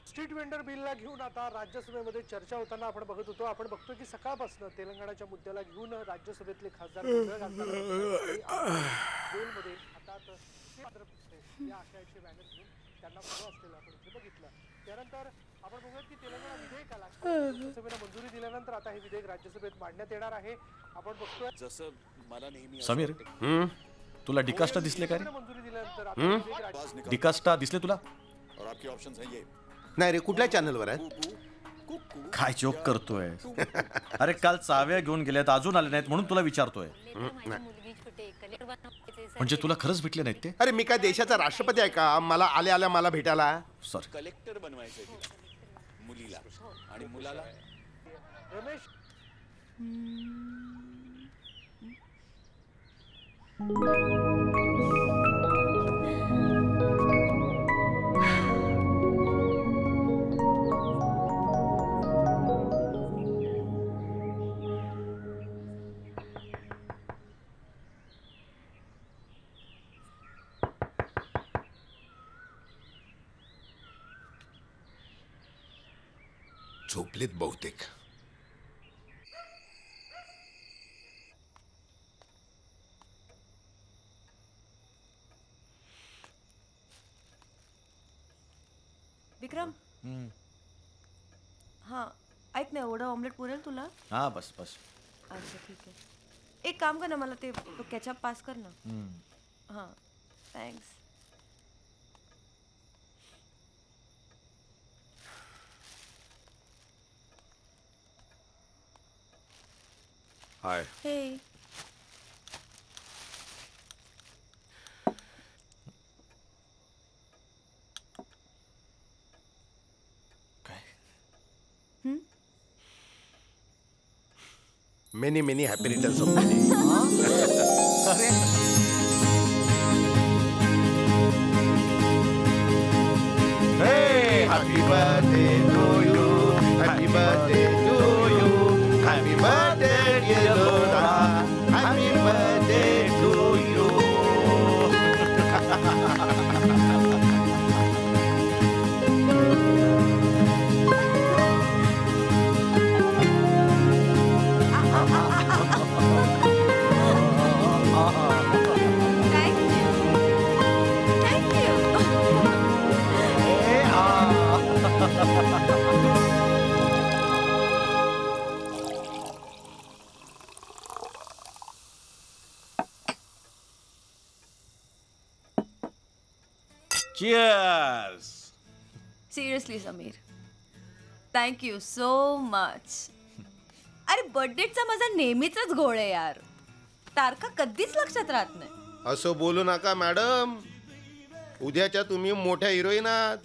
Street vendor बिलला घेऊन आता राज्यसभेमध्ये चर्चा होताना आपण बघत होतो. आपण बघतो की सकाळपासून तेलंगणाच्या मुद्द्याला घेऊन राज्यसभेतले खासदार गोंधळ घालताना जेलमध्ये आता या आशयाचे बॅनर घेऊन त्यांना उभं असलेलं आपण इथे बघितलं. त्यानंतर आपण बघूयात की तेलंगणा विधेयकाला लोकसभेला मंजुरी दिल्यानंतर आता हे विधेयक राज्यसभेत मांडण्यात येणार आहे. आपण बघतोय जसं मला नेहमी समीर तुला डिकास्टा दिसले का रे? मंजुरी दिल्यानंतर आता डिकास्टा दिसले तुला? और आपके ऑप्शंस हैं ये. नाही रे, कुठल्या चॅनलवर आहे? काय जोक करतोय? अरे काल चाव्या घेऊन गेल्यात, अजून आले नाहीत म्हणून तुला विचारतोय. म्हणजे तुला खरंच भेटले नाहीत ते? अरे मी काय देशाचा राष्ट्रपती आहे का मला आले आल्या मला भेटायला? सॉरी. कलेक्टर बनवायचंय मुलीला आणि मुलाला. रमेश झोपलेत बहुतेक. विक्रम हां ऐक ना, एवढं ऑमलेट पुरेल तुला? हा बस बस. अच्छा ठीक आहे. एक काम कर ना, मला ते केचप पास कर ना. हां thanks. Hi. Hey many happy returns of the day. Happy birthday to you, happy birthday to you, happy birthday dear Lola, happy birthday to you. Cheers. Seriously Sameer, thank you so much. अरे बर्थडेचा माझा नेहमीचाच घोळ आहे यार. तारखा कधीच लक्षात राहत नाही. असं बोलू नका मॅडम, उद्याच्या तुम्ही मोठ्या हिरोईन आहात.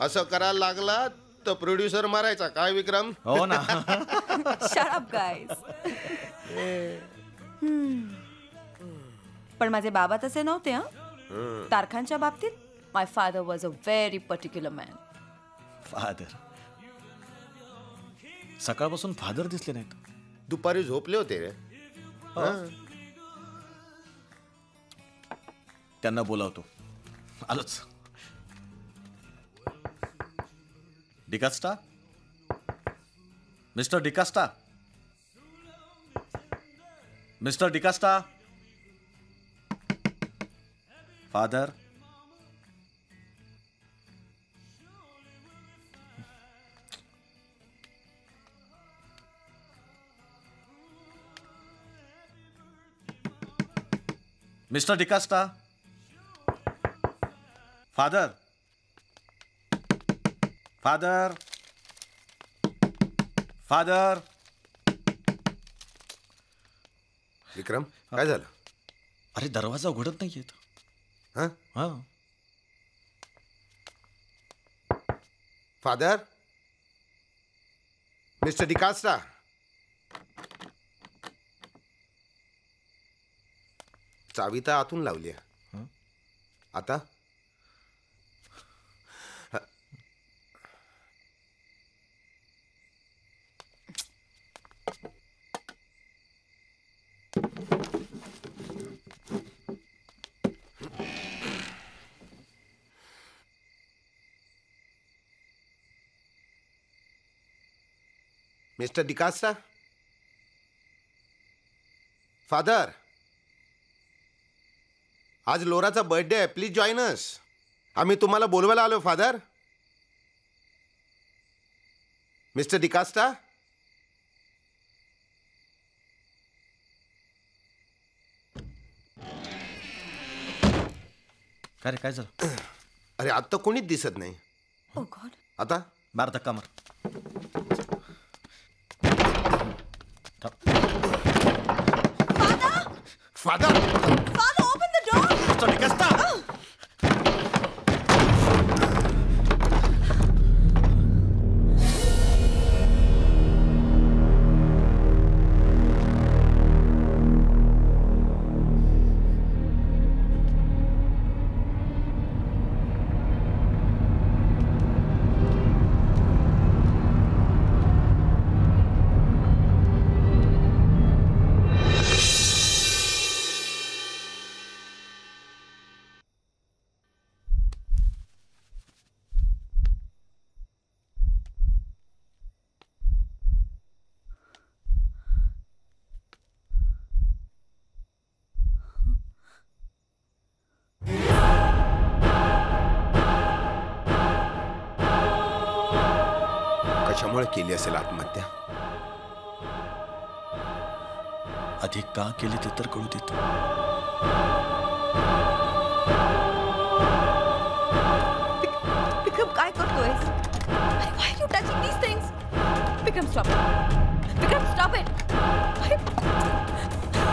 असं करायला लागला तर प्रोड्युसर मारायचा काय विक्रम? हो ना. Shut up guys. पण माझे बाबा तसे नव्हते. तारखांच्या बाबतीत my father was a very particular man. Father? सकाळपासून फादर दिसले नाहीत. दुपारी झोपले होते रे. त्यांना बोलावतो. आलोच. D'Costa, mister D'Costa, mister D'Costa. Father. Mister D'Costa. Father. Father. Father. Vikram काय झालं? अरे दरवाजा उघडत नाही येत. हा. फादर. मिस्टर डिकास्टा. चावी तर आतून लावली आहे. आता मिस्टर डिकास्टा, फादर, आज लोराचा बर्थडे आहे. प्लीज जॉईन अस. आम्ही तुम्हाला बोलवायला आलो फादर. मिस्टर डिकास्टा. काय रे, काय झालं? अरे आता कोणीच दिसत नाही. ओ गॉड. आता बार धक्का मार. Father. Father, open the door. Mr. Dicasta! कशामुळे केली असेल आत्महत्या? आधी का केली ते तर कळू देत. विक्रम काय करतोयस? अरे why are you touching these things? Vikram stop it. Vikram stop it. अरे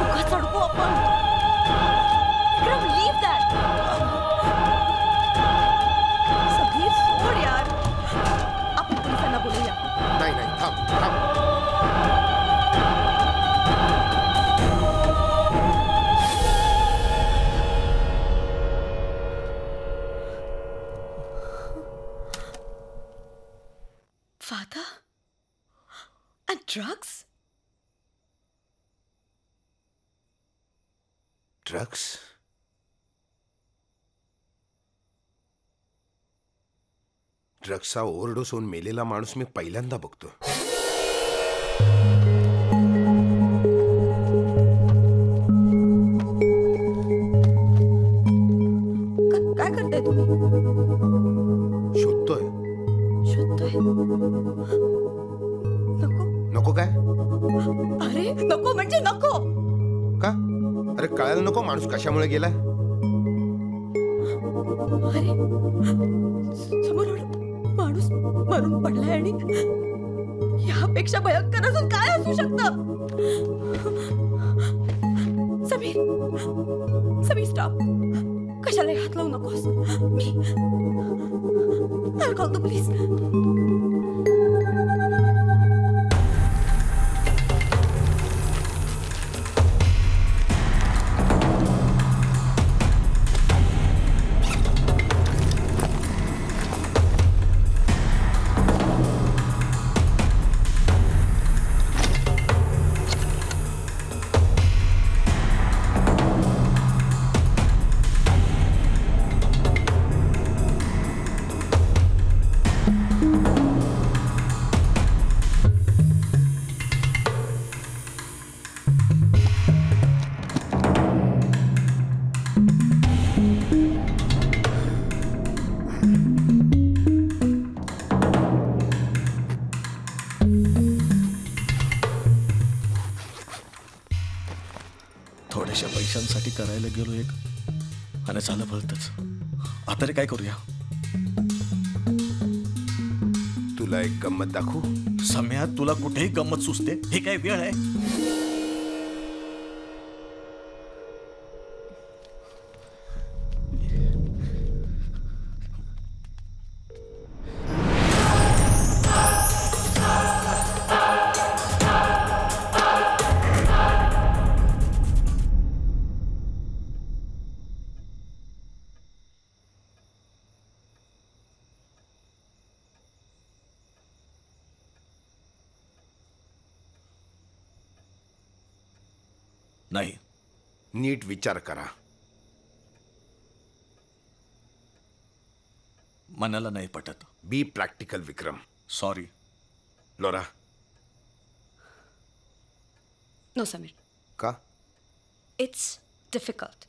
उगाच अडकू आपण. विक्रम leave that. समीर सोड यार. आपण पोलिसांना बोलूया. नाही नाही, थांब थांब. Father? And drugs? ड्रग्स. ड्रग्सचा ओव्हरडोस होऊन मेलेला माणूस मी पहिल्यांदा बघतो. काय करताय तुम्ही? शोधतोय. शोधतोय? नको. नको काय? अरे नको म्हणजे नको. का? अरे कळायला नको माणूस कशामुळे गेलाय. अरे समोर माणूस मरून पडलाय आणि यापेक्षा भयंकर अजून काय असू शकतं? समीर, समीर स्टॉप. कशाला हात लावू नकोस. मी I'll call the police. थोड्याशा पैशांसाठी करायला गेलो एक आणि झालं भलतच. आता रे काय करूया? तुला एक गंमत दाखवू? सम्या, तुला कुठेही गंमत सुचते? हे काय वेळ आहे? नाही. नीट विचार करा. मनाला नाही पटत. Be practical Vikram. Sorry. Laura, no Sameer, का? It's difficult.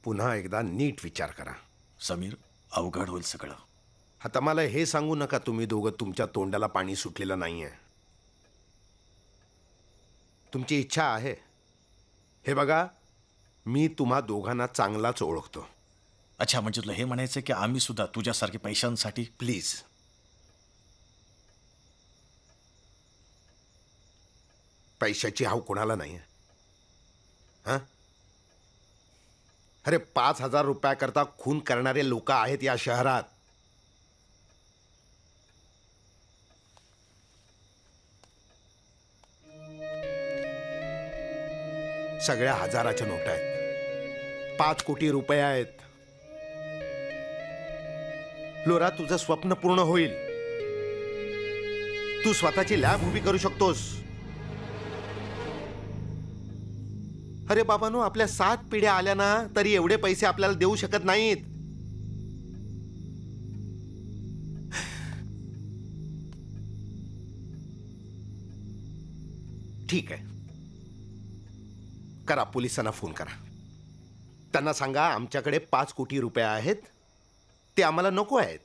पुन्हा एकदा नीट विचार करा. समीर, अवघड होईल सगळं. आता मला हे सांगू नका तुम्ही दोघं तुमच्या तोंडाला पाणी सुटलेलं नाहीये. तुमची इच्छा आहे. हे बघा, मी तुम्हा दोघांना चांगलाच ओळखतो. अच्छा, म्हणजे तुला हे म्हणायचं की आम्ही सुद्धा तुझ्यासारखे पैशांसाठी? प्लीज. पैशाची हाव कोणाला नाही आहे? हां? अरे 5,000 रुपयाकरता खून करणारे लोक आहेत या शहरात. सगळ्या हजाराच्या नोटा आहेत. 5 कोटी रुपये आहेत. लोरा, तुझं स्वप्न पूर्ण होईल. तू स्वतःची लॅब उभी करू शकतोस. अरे बाबांनो, आपल्या 7 पिढ्या आल्या ना तरी एवढे पैसे आपल्याला देऊ शकत नाहीत. ठीक आहे, करा, पोलिसांना फोन करा. त्यांना सांगा आमच्याकडे 5 कोटी रुपये आहेत, ते आम्हाला नको आहेत.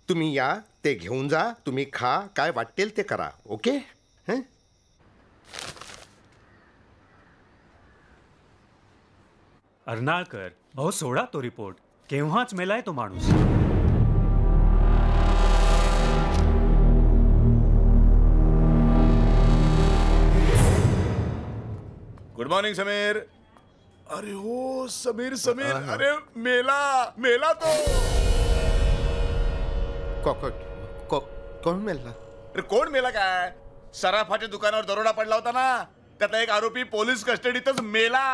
तुम्ही या, ते घेऊन जा, तुम्ही खा, काय वाटेल ते करा. ओके? हं? अर्नाळकर, अहो सोडा तो रिपोर्ट. केव्हाच मेलाय तो माणूस. Good morning Sameer. अरे हो समीर, समीर, अरे मेला तो. कोण मेला? अरे कोण मेला काय? सराफाच्या दुकानावर दरोडा पडला होता ना, त्यातला एक आरोपी पोलीस कस्टडीतच मेला.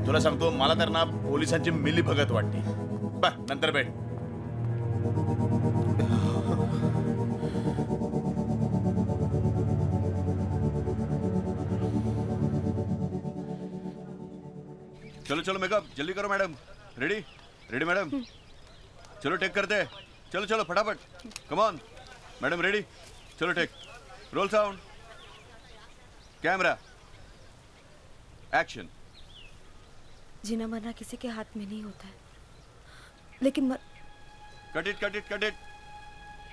तुला सांगतो, मला तर ना पोलिसांची मिली भगत वाटते. बघ, नंतर भेट. चलो चलो मेकअप जल्दी करो मैडम. Ready ready madam. चलो टेक करते हैं. चलो चलो फटाफट. Come on madam. रेडी. चलो take. Roll sound. Camera action. जीना मरना किसी के हाथ में नहीं होता है, लेकिन cut it cut it cut it.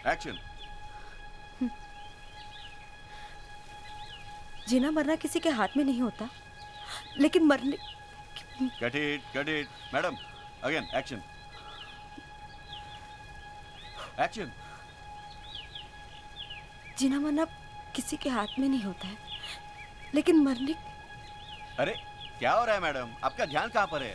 Action. जीना मरना किसी के हाथ में नहीं होता, लेकिन मरने. Cut it madam. Again action. Action. जीना मरना किसी के हाथ में नहीं होता है, लेकिन मरने. अरे क्या हो रहा है मैडम? आपका ध्यान कहाँ पर है?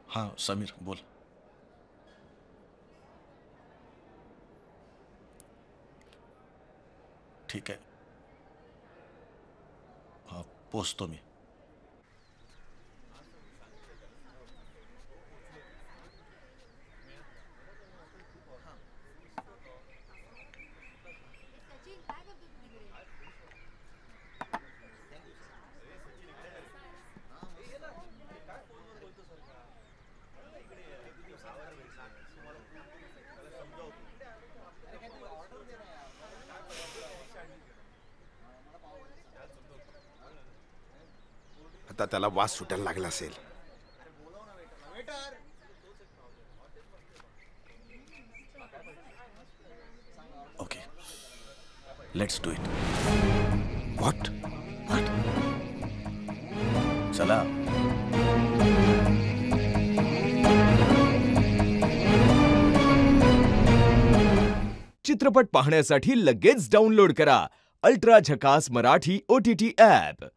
हाँ समीर बोल. ठीक आहे, पोचतो मी. आता त्याला वास सुटायला लागला असेल. Okay, let's do it. What? चला. चित्रपट पाहण्यासाठी लगेच डाउनलोड करा अल्ट्रा झकास मराठी OTT ॲप.